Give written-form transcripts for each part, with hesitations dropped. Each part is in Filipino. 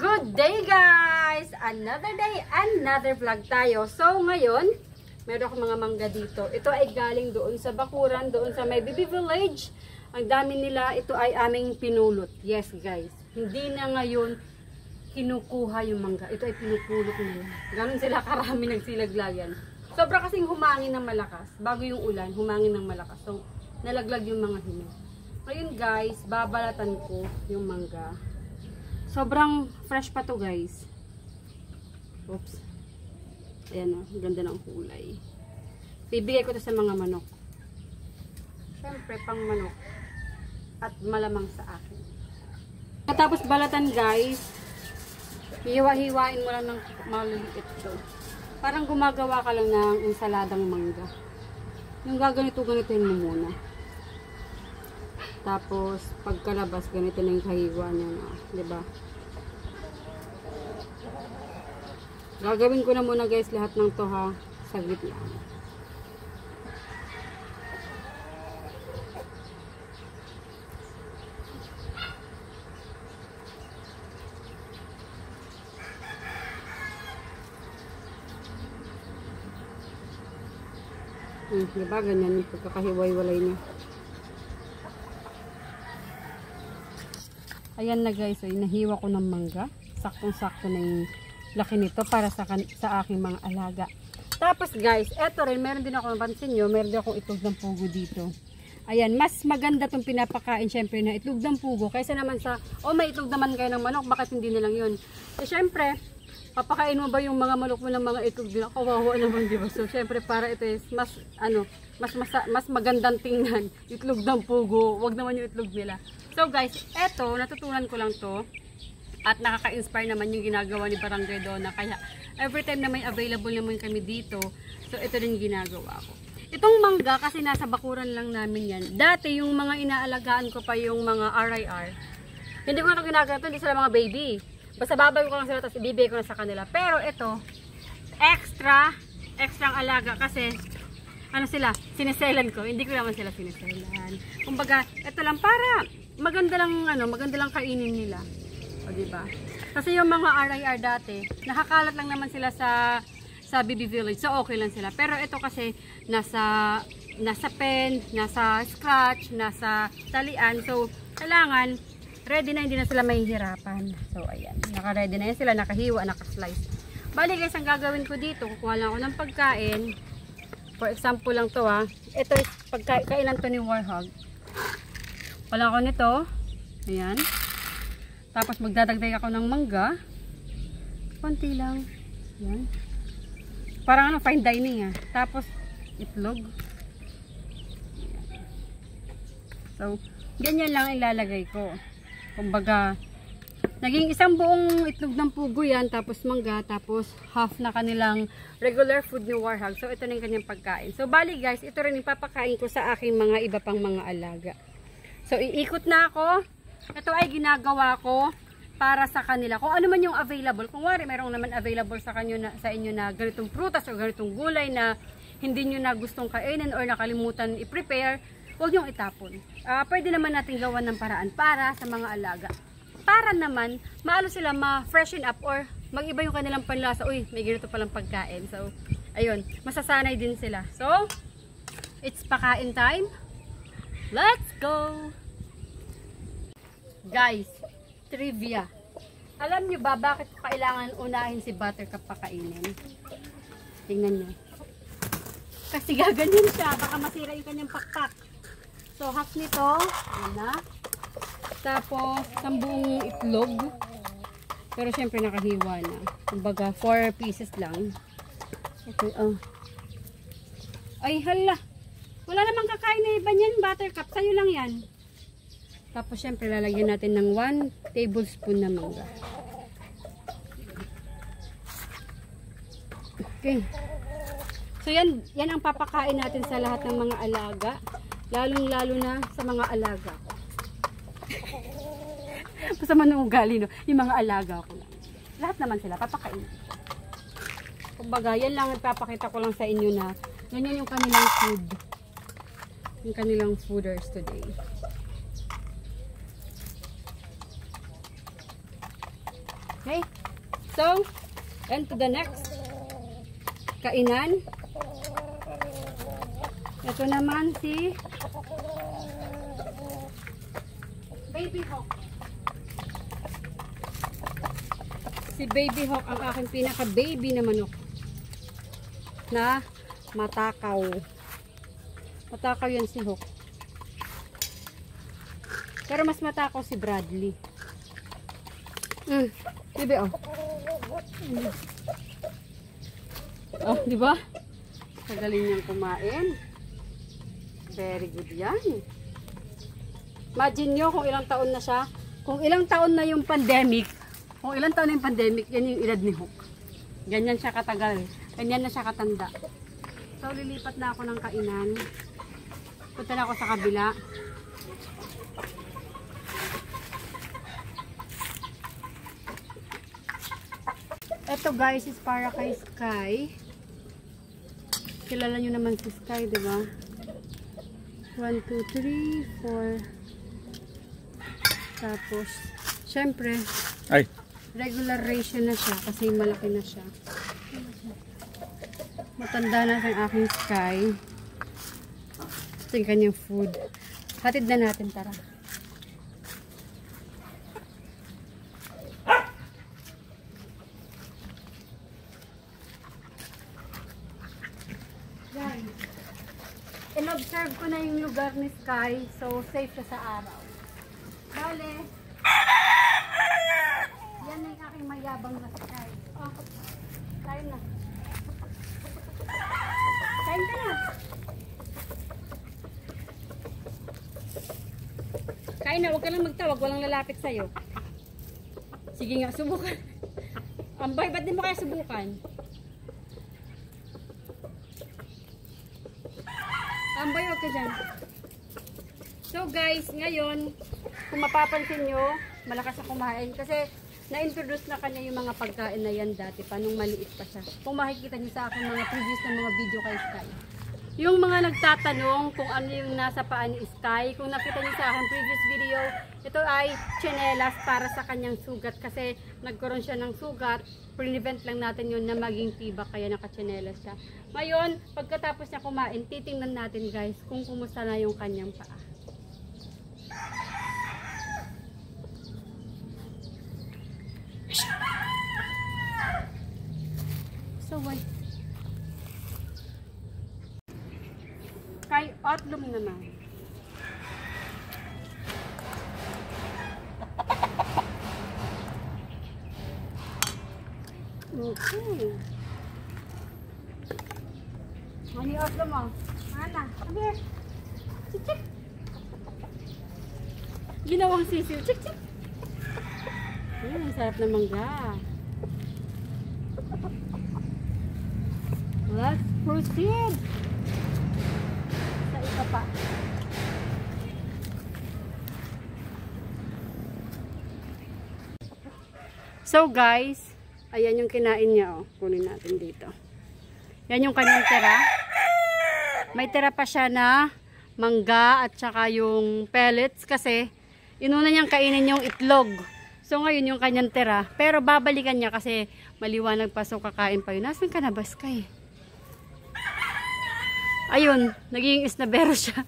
Good day guys! Another day, another vlog tayo. So ngayon, meron akong mga mangga dito. Ito ay galing doon sa bakuran, doon sa may baby village. Ang dami nila, ito ay aming pinulot. Yes guys, hindi na ngayon kinukuha yung mangga. Ito ay pinupulot nila. Ganun sila karami nagsilaglayan. Sobra kasing humangin ng malakas. Bago yung ulan, humangin ng malakas. So, nalaglag yung mga hino. Ngayon guys, babalatan ko yung mangga. Sobrang fresh pa to guys. Oops. Ayan o, ganda ng kulay. Bibigay ko to sa mga manok. Siyempre, pang manok. At malamang sa akin. Tapos balatan guys, hiwa-hiwain mo lang ng maliliit to. Parang gumagawa ka lang ng ensaladang mangga. Yung gaganito-ganitoin mo muna. Tapos, pagkalabas, ganito na yung kahiwa niya. Diba? Gagawin ko na muna guys lahat ng to ha. Saglit lang. Diba? Ganyan yung pagkakahiway-walay niya. Ayan na guys, ay nahiwa ko ng mangga. Saktong-sakto na yung laki nito para sa aking mga alaga. Tapos guys, eto rin, meron din ako, napansin nyo, meron din akong itlog ng pugo dito. Ayan, mas maganda itong pinapakain syempre na itlog ng pugo. Kaysa naman sa, may itlog naman kayo ng manok, bakit hindi na lang yun? So syempre, papakain mo ba yung mga manok mo ng mga itlog nila? Kawawa naman, diba? So syempre, para ito is mas, mas magandang tingnan. Itlog ng pugo, wag naman yung itlog nila. So guys, eto, natutunan ko lang to. At nakaka-inspire naman yung ginagawa ni Barangay Donna. Kaya every time na may available naman kami dito, so ito rin ginagawa ko. Itong mangga, kasi nasa bakuran lang namin yan. Dati yung mga inaalagaan ko pa yung mga RIR. Hindi ko na ito ginagawa ito, hindi sila mga baby. Basta babay ko lang sila, tapos ibibigay ko na sa kanila. Pero ito, extrang alaga kasi sila, sineselan ko. Hindi ko naman sila sineselan. Kumbaga, ito lang para maganda lang kainin nila. O diba? Kasi yung mga RIR dati, nakakalat lang naman sila sa baby village. So okay lang sila. Pero ito kasi nasa pen, nasa scratch, nasa talian. So kailangan ready na, hindi na sila mahihirapan. So ayan, naka-ready na yan sila, nakahiwa, naka-slice. Bali guys, ang gagawin ko dito, kukuha lang ako ng pagkain. For example lang to ha. Ito is pagkainan to ni Warhog. Wala ako nito. Ayan. Tapos magdadagdag ako ng mangga. Konti lang. Ayan. Parang fine dining ah. Tapos itlog. Ayan. So, ganyan lang ilalagay ko. Kumbaga, naging isang buong itlog ng pugo yan. Tapos mangga. Tapos half na kanilang regular food ni Warhog. So, ito na yung kanyang pagkain. So, bali guys, ito rin yung papakain ko sa aking mga iba pang mga alaga. So, iikot na ako. Ito ay ginagawa ko para sa kanila. Kung ano man yung available. Kung wari, mayroong naman available sa inyo na ganitong prutas o ganitong gulay na hindi nyo na gustong kainin or nakalimutan i-prepare, huwag nyong itapon. Pwede naman natin gawan ng paraan para sa mga alaga. Para naman, maalo sila ma-freshen up or mag-iba yung kanilang panlasa. Uy, may ganito palang pagkain. So, ayun, masasanay din sila. So, it's pakain time. Let's go! Guys, trivia. Alam nyo ba bakit kailangan unahin si Buttercup pakainin? Tingnan nyo. Kasi gaganyan siya. Baka masira yung kanyang pakpak. So, half nito. Ayan na. Tapos, isang buong itlog. Pero syempre nakahiwa na. Kumbaga, 4 pieces lang. Okay, Ay, hala. Wala namang kakain na iba niyan, Buttercup. Sa'yo lang yan. Tapos syempre lalagyan natin ng 1 tablespoon na mangga. Okay. So yan ang papakain natin sa lahat ng mga alaga. Lalong-lalo na sa mga alaga ko. Masama ng ugali, no? Yung mga alaga ko lang. Lahat naman sila papakain. Kumbaga, yan lang ipapakita ko lang sa inyo na ganyan yung kanilang food. Yung kanilang fooders today. Okay? So, and to the next kainan. Ito naman si Baby Hawk. Si Baby Hawk ang aking pinaka-baby na manok na matakaw. Matakaw yan si Hawk. Pero mas matakaw si Bradley. Bibi, oh. Oh, di ba? Kagaling niyang kumain. Very good yan. Imagine nyo kung ilang taon na siya. Kung ilang taon na yung pandemic. Kung ilang taon na yung pandemic, yan yung edad ni Hook. Ganyan siya katagal. Ganyan na siya katanda. So, lilipat na ako ng kainan. Punta na ako sa kabila. Ito guys is para kay Sky. Kilala nyo naman si Sky, diba? 1, 2, 3, 4. Tapos, syempre, regular ration na siya kasi malaki na siya. Matanda na ang aking Sky. Ito yung kanyang food. Hatid na natin, tara. In-observe ko na yung lugar ni Sky, so safe siya sa araw. Bale, yan ang aking mayabang na Sky. Oh, kain na. Kain ka na. Kain na, huwag ka lang magtawag, walang lalapit sa'yo. Sige nga, subukan. Ambay, ba't di mo kaya subukan? Ambay, huwag ka dyan. So guys, ngayon, kung mapapansin nyo, malakas na kumain. Kasi na-introduce na kanya yung mga pagkain na yan dati pa, nung maliit pa siya. Kung makikita nyo sa akin mga previous na mga video kay Sky. Yung mga nagtatanong kung ano yung nasa paa ni Sky, kung nakita nyo sa akin previous video, ito ay tsinelas para sa kanyang sugat. Kasi nagkaroon siya ng sugat, prevent lang natin yun na maging tibak, kaya nakatsinelas siya. Ngayon, pagkatapos niya kumain, titingnan natin guys kung kumusta na yung kanyang paa. So why? Kay Otlum naman. Okay. Ano yung Otlum mo? Mana? Come here. Chik chik. Ginawang sisil. Chik chik. Ang sarap ng mangga. Let's proceed. Sa isa pa. So guys, ayan yung kinain niya, oh. Kunin natin dito. Yan yung kanyang tira. May tira pa siya na mangga at saka yung pellets kasi inuna niyang kainin yung itlog. So ngayon yung kanyang tira. Pero babalikan niya kasi maliwanag pa, so kakain pa yun. Nasaan ka na ba, Sky? Ayun, naging isnabero siya.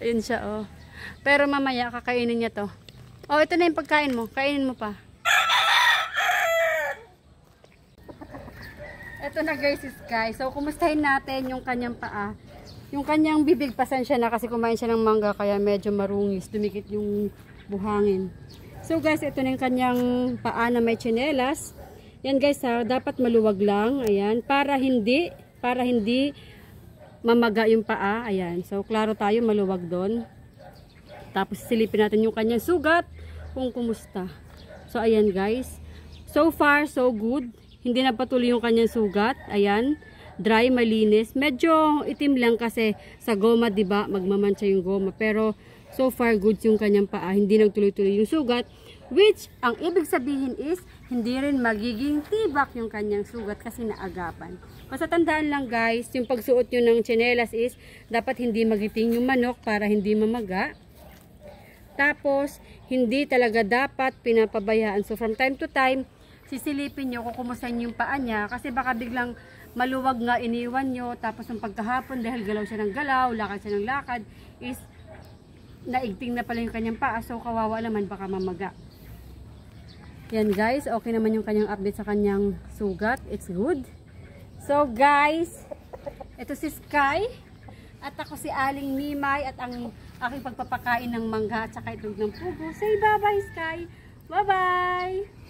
Ayun siya, oh. Pero mamaya kakainin niya to. Oh, ito na yung pagkain mo. Kainin mo pa. Ito na guys, si Sky. So, kumustahin natin yung kanyang paa. Yung kanyang bibig, pasensya na kasi kumain siya ng mangga kaya medyo marungis. Dumikit yung buhangin. So guys, ito na yung kanyang paa na may tsinelas. Yan guys ha, dapat maluwag lang. Ayan, para hindi mamaga yung paa. Ayan, so klaro tayo, maluwag doon. Tapos silipin natin yung kanyang sugat kung kumusta. So ayan guys, so far so good. Hindi na patuloy yung kanyang sugat. Ayan, dry, malinis. Medyo itim lang kasi sa goma, diba? Magmamansya yung goma. Pero so far good yung kanyang paa. Hindi nagtuloy-tuloy yung sugat. Which, ang ibig sabihin is, hindi rin magiging tibak yung kanyang sugat kasi naagapan. Basta tandaan lang guys, yung pagsuot nyo ng tsinelas is, dapat hindi magiting yung manok para hindi mamaga. Tapos, hindi talaga dapat pinapabayaan. So, from time to time, sisilipin nyo kung kumusta yung paa niya. Kasi baka biglang maluwag nga iniwan nyo. Tapos, yung pagkahapon, dahil galaw siya ng galaw, lakad siya ng lakad, is naigting na pala yung kanyang paa. So, kawawa naman, baka mamaga. Yan guys, okay naman yung kanyang update sa kanyang sugat. It's good. So, guys, ito si Sky. At ako si Aling Mimay at ang aking pagpapakain ng mangga at saka itlog ng pugo. Say bye-bye, Sky. Bye-bye!